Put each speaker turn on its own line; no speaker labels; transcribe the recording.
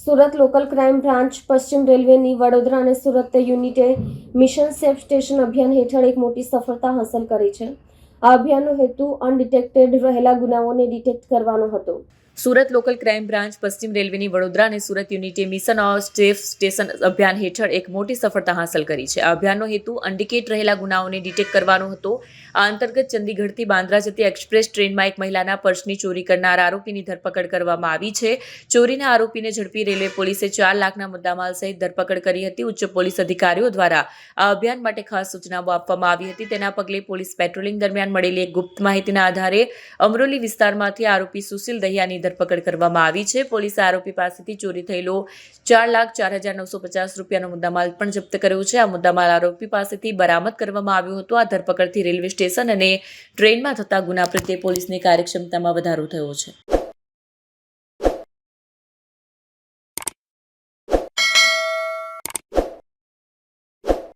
Surat local crime branch પશ્ચિમ રેલવેની વડોદરા અને સુરત યુનિટે મિશન સેફ સ્ટેશન અભિયાન હેઠળ એક મોટી સફળતા હાંસલ કરી છે. આ અભિયાનનો હેતુ અનડિટેક્ટેડ રહેલા ગુનાઓને ડિટેક્ટ કરવાનો હતો.
સુરત લોકલ ક્રાઇમ બ્રાન્ચ પશ્ચિમ રેલવેની વડોદરા અને સુરત યુનિટે મિશન સેફ સ્ટેશન અભિયાન હેઠળ એક મોટી સફળતા હાંસલ કરી છે. આ અભિયાનનો હેતુ અનડિટેક્ટ રહેલા ગુનાઓને ડિટેક્ટ કરવાનો હતો. આ અંતર્ગત ચંદીગઢથી બાંદ્રા જતી એક્સપ્રેસ ટ્રેનમાં એક મહિલાના પર્સની ચોરી કરનાર આરોપીની ધરપકડ કરવામાં આવી છે. ચોરીના આરોપીને ઝડપી રેલવે પોલીસે 4 લાખના મુદ્દામાલ સહિત ધરપકડ કરી હતી. ઉચ્ચ પોલીસ અધિકારીઓ દ્વારા આ અભિયાન માટે ખાસ સૂચનાઓ આપવામાં આવી હતી. તેના પગલે પોલીસ પેટ્રોલિંગ દરમિયાન મળેલી એક ગુપ્ત માહિતીના આધારે અમરોલી વિસ્તારમાંથી આરોપી સુશીલ દહિયાની ધરપકડ કરવામાં આવી છે. પોલીસે આરોપી પાસેથી ચોરી થયેલો 4,04,950 રૂપિયાનો મુદ્દામાલ પણ જપ્ત કર્યો છે. આ મુદ્દામાલ આરોપી પાસેથી બરામદ કરવામાં આવ્યો હતો. આ ધરપકડથી રેલવે સ્ટેશન અને ટ્રેનમાં થતા ગુના પ્રત્યે પોલીસની કાર્યક્ષમતામાં વધારો થયો છે.